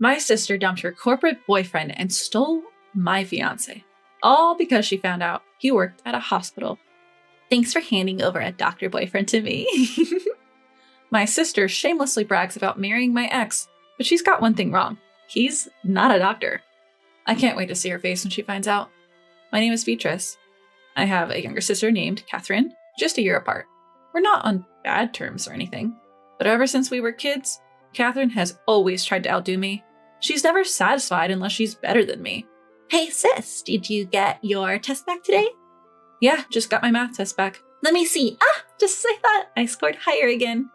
My sister dumped her corporate boyfriend and stole my fiancé, all because she found out he worked at a hospital. Thanks for handing over a doctor boyfriend to me. My sister shamelessly brags about marrying my ex, but she's got one thing wrong. He's not a doctor. I can't wait to see her face when she finds out. My name is Beatrice. I have a younger sister named Catherine, just a year apart. We're not on bad terms or anything, but ever since we were kids, Catherine has always tried to outdo me. She's never satisfied unless she's better than me. Hey sis, did you get your test back today? Yeah, just got my math test back. Let me see. Just as I thought, I scored higher again.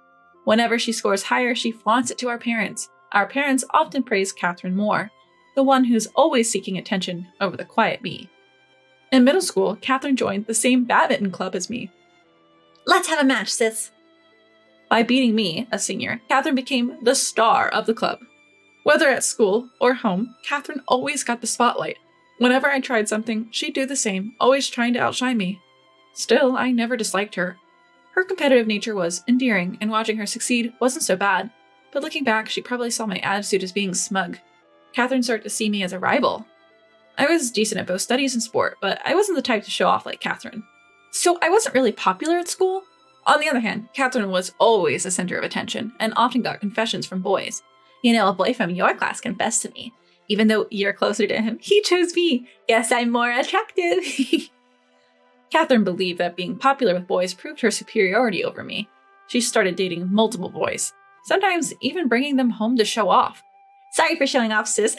Whenever she scores higher, she flaunts it to our parents. Our parents often praise Catherine more, the one who's always seeking attention over the quiet me. In middle school, Catherine joined the same badminton club as me. Let's have a match, sis. By beating me, a senior, Catherine became the star of the club. Whether at school or home, Catherine always got the spotlight. Whenever I tried something, she'd do the same, always trying to outshine me. Still, I never disliked her. Her competitive nature was endearing, and watching her succeed wasn't so bad. But looking back, she probably saw my attitude as being smug. Catherine started to see me as a rival. I was decent at both studies and sport, but I wasn't the type to show off like Catherine. So I wasn't really popular at school. On the other hand, Catherine was always the center of attention, and often got confessions from boys. You know, a boy from your class confessed to me. Even though you're closer to him, he chose me. Guess I'm more attractive. Catherine believed that being popular with boys proved her superiority over me. She started dating multiple boys, sometimes even bringing them home to show off. Sorry for showing off, sis.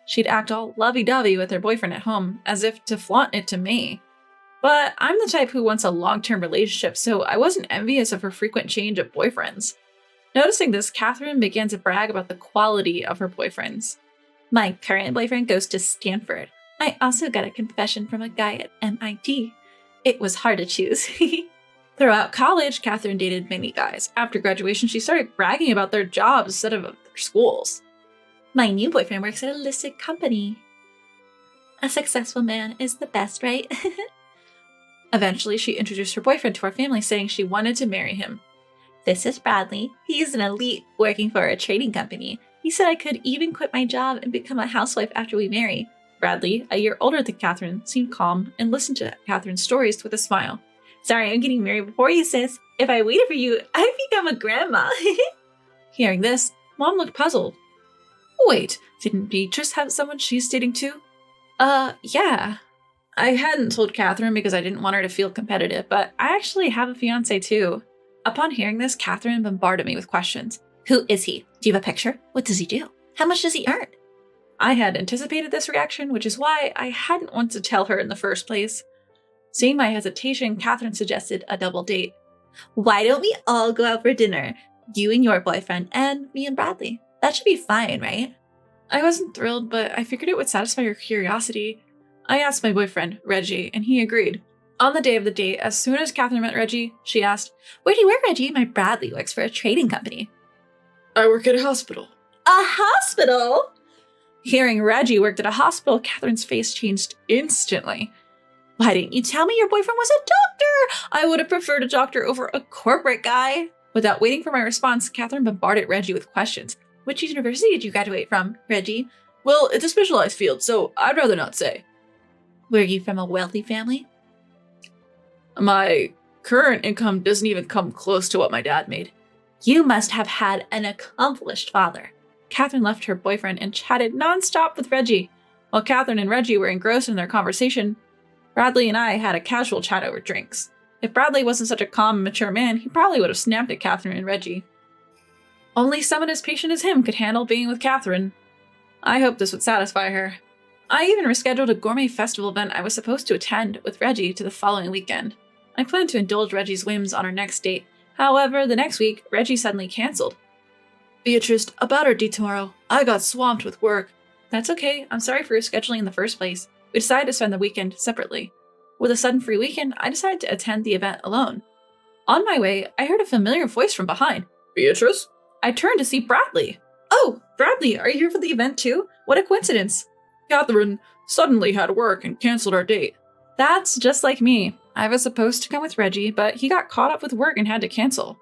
She'd act all lovey-dovey with her boyfriend at home, as if to flaunt it to me. But I'm the type who wants a long-term relationship, so I wasn't envious of her frequent change of boyfriends. Noticing this, Catherine began to brag about the quality of her boyfriends. My current boyfriend goes to Stanford. I also got a confession from a guy at MIT. It was hard to choose. Throughout college, Catherine dated many guys. After graduation, she started bragging about their jobs instead of their schools. My new boyfriend works at a listed company. A successful man is the best, right? Eventually, she introduced her boyfriend to our family, saying she wanted to marry him. This is Bradley. He's an elite working for a trading company. He said I could even quit my job and become a housewife after we marry. Bradley, a year older than Catherine, seemed calm and listened to Catherine's stories with a smile. Sorry, I'm getting married before you, sis. If I waited for you, I'd become a grandma. Hearing this, Mom looked puzzled. Wait, didn't Beatrice have someone she's dating too? Yeah. I hadn't told Catherine because I didn't want her to feel competitive, but I actually have a fiancé too. Upon hearing this, Catherine bombarded me with questions. Who is he? Do you have a picture? What does he do? How much does he earn? I had anticipated this reaction, which is why I hadn't wanted to tell her in the first place. Seeing my hesitation, Catherine suggested a double date. Why don't we all go out for dinner? You and your boyfriend, and me and Bradley. That should be fine, right? I wasn't thrilled, but I figured it would satisfy her curiosity. I asked my boyfriend, Reggie, and he agreed. On the day of the date, as soon as Catherine met Reggie, she asked, Where do you work, Reggie? My Bradley works for a trading company. I work at a hospital. A hospital? Hearing Reggie worked at a hospital, Catherine's face changed instantly. Why didn't you tell me your boyfriend was a doctor? I would have preferred a doctor over a corporate guy. Without waiting for my response, Catherine bombarded Reggie with questions. Which university did you graduate from, Reggie? Well, it's a specialized field, so I'd rather not say. Were you from a wealthy family? My current income doesn't even come close to what my dad made. You must have had an accomplished father. Catherine left her boyfriend and chatted nonstop with Reggie. While Catherine and Reggie were engrossed in their conversation, Bradley and I had a casual chat over drinks. If Bradley wasn't such a calm and mature man, he probably would have snapped at Catherine and Reggie. Only someone as patient as him could handle being with Catherine. I hoped this would satisfy her. I even rescheduled a gourmet festival event I was supposed to attend with Reggie to the following weekend. I planned to indulge Reggie's whims on our next date. However, the next week, Reggie suddenly canceled. Beatrice, about our date tomorrow. I got swamped with work. That's okay. I'm sorry for rescheduling in the first place. We decided to spend the weekend separately. With a sudden free weekend, I decided to attend the event alone. On my way, I heard a familiar voice from behind. Beatrice? I turned to see Bradley. Oh, Bradley, are you here for the event too? What a coincidence. Catherine suddenly had work and canceled our date. That's just like me. I was supposed to come with Reggie, but he got caught up with work and had to cancel.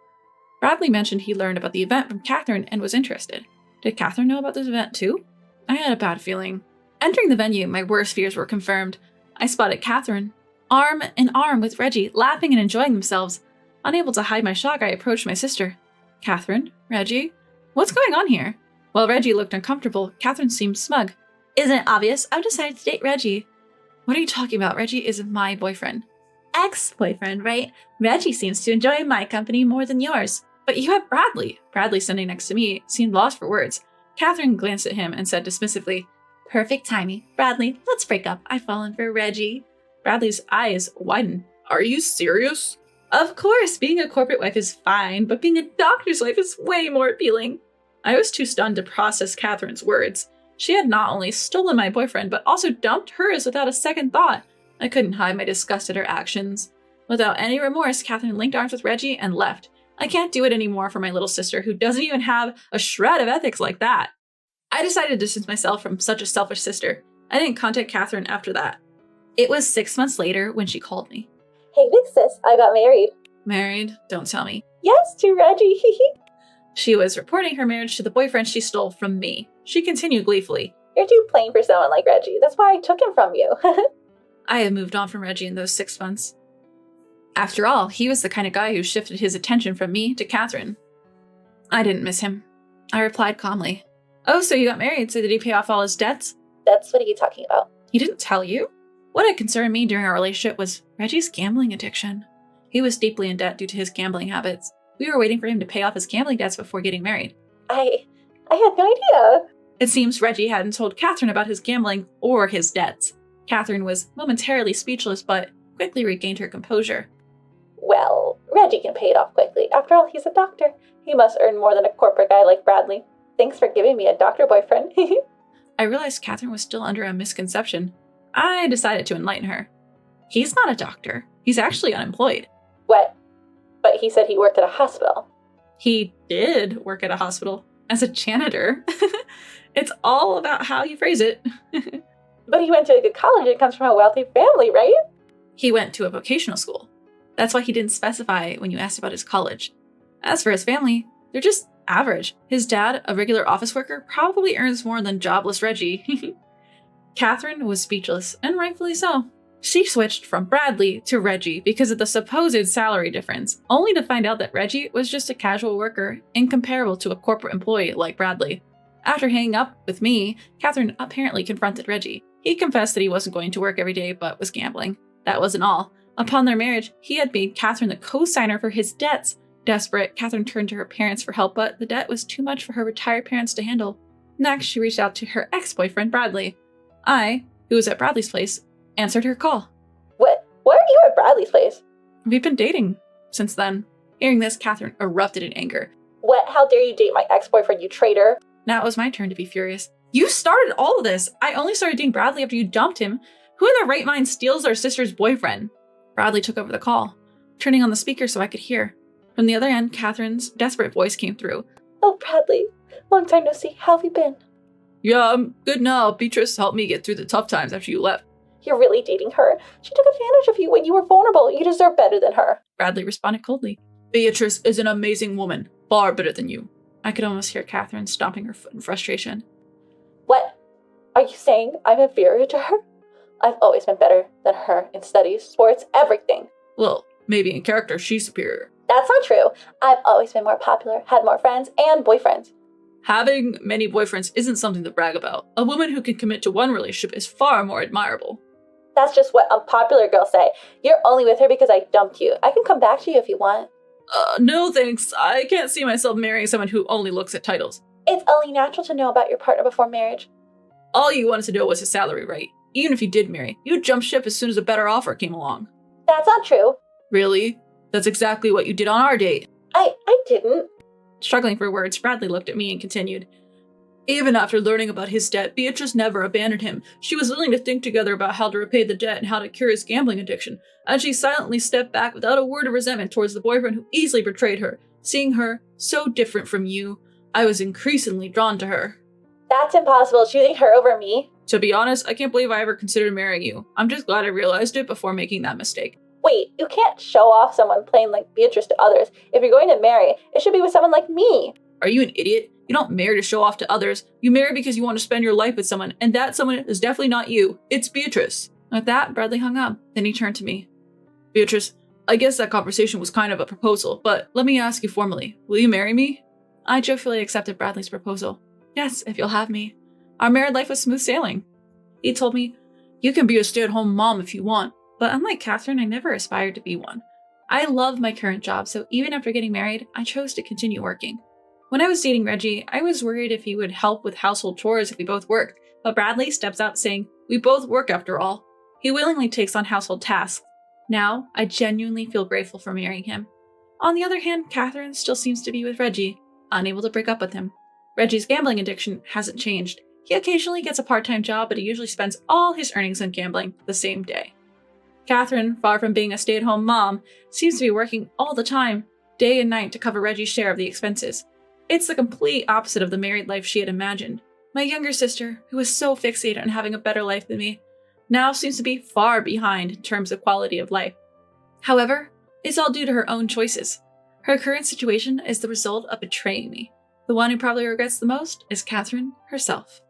Bradley mentioned he learned about the event from Catherine and was interested. Did Catherine know about this event too? I had a bad feeling. Entering the venue, my worst fears were confirmed. I spotted Catherine, arm in arm with Reggie, laughing and enjoying themselves. Unable to hide my shock, I approached my sister. Catherine? Reggie? What's going on here? While Reggie looked uncomfortable, Catherine seemed smug. Isn't it obvious? I've decided to date Reggie. What are you talking about? Reggie is my boyfriend. Ex-boyfriend, right? Reggie seems to enjoy my company more than yours. But you have Bradley. Bradley, standing next to me, seemed lost for words. Catherine glanced at him and said dismissively, Perfect timing. Bradley, let's break up. I've fallen for Reggie. Bradley's eyes widened. Are you serious? Of course, being a corporate wife is fine, but being a doctor's wife is way more appealing. I was too stunned to process Catherine's words. She had not only stolen my boyfriend, but also dumped hers without a second thought. I couldn't hide my disgust at her actions. Without any remorse, Catherine linked arms with Reggie and left. I can't do it anymore for my little sister, who doesn't even have a shred of ethics like that. I decided to distance myself from such a selfish sister. I didn't contact Catherine after that. It was 6 months later when she called me. Hey, big sis, I got married. Married? Don't tell me. Yes, to Reggie. She was reporting her marriage to the boyfriend she stole from me. She continued gleefully. You're too plain for someone like Reggie. That's why I took him from you. I had moved on from Reggie in those 6 months. After all, he was the kind of guy who shifted his attention from me to Catherine. I didn't miss him. I replied calmly. Oh, so you got married, so did he pay off all his debts? That's what are you talking about? He didn't tell you? What had concerned me during our relationship was Reggie's gambling addiction. He was deeply in debt due to his gambling habits. We were waiting for him to pay off his gambling debts before getting married. I had no idea. It seems Reggie hadn't told Catherine about his gambling or his debts. Catherine was momentarily speechless, but quickly regained her composure. Well, Reggie can pay it off quickly. After all, he's a doctor. He must earn more than a corporate guy like Bradley. Thanks for giving me a doctor boyfriend. I realized Catherine was still under a misconception. I decided to enlighten her. He's not a doctor. He's actually unemployed. What? But he said he worked at a hospital. He did work at a hospital as a janitor. It's all about how you phrase it. But he went to a good college and comes from a wealthy family, right? He went to a vocational school. That's why he didn't specify when you asked about his college. As for his family, they're just average. His dad, a regular office worker, probably earns more than jobless Reggie. Catherine was speechless, and rightfully so. She switched from Bradley to Reggie because of the supposed salary difference, only to find out that Reggie was just a casual worker, incomparable to a corporate employee like Bradley. After hanging up with me, Catherine apparently confronted Reggie. He confessed that he wasn't going to work every day but was gambling. That wasn't all. Upon their marriage, he had made Catherine the co-signer for his debts. Desperate, Catherine turned to her parents for help, but the debt was too much for her retired parents to handle. Next, she reached out to her ex-boyfriend, Bradley. I, who was at Bradley's place, answered her call. What? Why are you at Bradley's place? We've been dating since then. Hearing this, Catherine erupted in anger. What? How dare you date my ex-boyfriend, you traitor? Now it was my turn to be furious. You started all of this! I only started dating Bradley after you dumped him. Who in their right mind steals their sister's boyfriend? Bradley took over the call, turning on the speaker so I could hear. From the other end, Catherine's desperate voice came through. Oh, Bradley. Long time no see. How have you been? Yeah, I'm good now. Beatrice helped me get through the tough times after you left. You're really dating her. She took advantage of you when you were vulnerable. You deserve better than her. Bradley responded coldly. Beatrice is an amazing woman. Far better than you. I could almost hear Catherine stomping her foot in frustration. What? Are you saying I'm inferior to her? I've always been better than her in studies, sports, everything. Well, maybe in character she's superior. That's not true. I've always been more popular, had more friends and boyfriends. Having many boyfriends isn't something to brag about. A woman who can commit to one relationship is far more admirable. That's just what unpopular girls say. You're only with her because I dumped you. I can come back to you if you want. No thanks. I can't see myself marrying someone who only looks at titles. It's only natural to know about your partner before marriage. All you wanted to know was his salary, right? Even if you did marry, you'd jump ship as soon as a better offer came along. That's not true. Really? That's exactly what you did on our date. I didn't. Struggling for words, Bradley looked at me and continued. Even after learning about his debt, Beatrice never abandoned him. She was willing to think together about how to repay the debt and how to cure his gambling addiction, and she silently stepped back without a word of resentment towards the boyfriend who easily betrayed her. Seeing her, so different from you, I was increasingly drawn to her. That's impossible, choosing her over me. To be honest, I can't believe I ever considered marrying you. I'm just glad I realized it before making that mistake. Wait, you can't show off someone plain like Beatrice to others. If you're going to marry, it should be with someone like me. Are you an idiot? You don't marry to show off to others. You marry because you want to spend your life with someone, and that someone is definitely not you. It's Beatrice. With that, Bradley hung up. Then he turned to me. Beatrice, I guess that conversation was kind of a proposal, but let me ask you formally. Will you marry me? I joyfully accepted Bradley's proposal. Yes, if you'll have me. Our married life was smooth sailing. He told me, you can be a stay-at-home mom if you want, but unlike Catherine, I never aspired to be one. I love my current job, so even after getting married, I chose to continue working. When I was dating Reggie, I was worried if he would help with household chores if we both worked, but Bradley steps out saying, we both work after all. He willingly takes on household tasks. Now, I genuinely feel grateful for marrying him. On the other hand, Catherine still seems to be with Reggie, unable to break up with him. Reggie's gambling addiction hasn't changed. He occasionally gets a part-time job, but he usually spends all his earnings on gambling the same day. Catherine, far from being a stay-at-home mom, seems to be working all the time, day and night, to cover Reggie's share of the expenses. It's the complete opposite of the married life she had imagined. My younger sister, who was so fixated on having a better life than me, now seems to be far behind in terms of quality of life. However, it's all due to her own choices. Her current situation is the result of betraying me. The one who probably regrets the most is Catherine herself.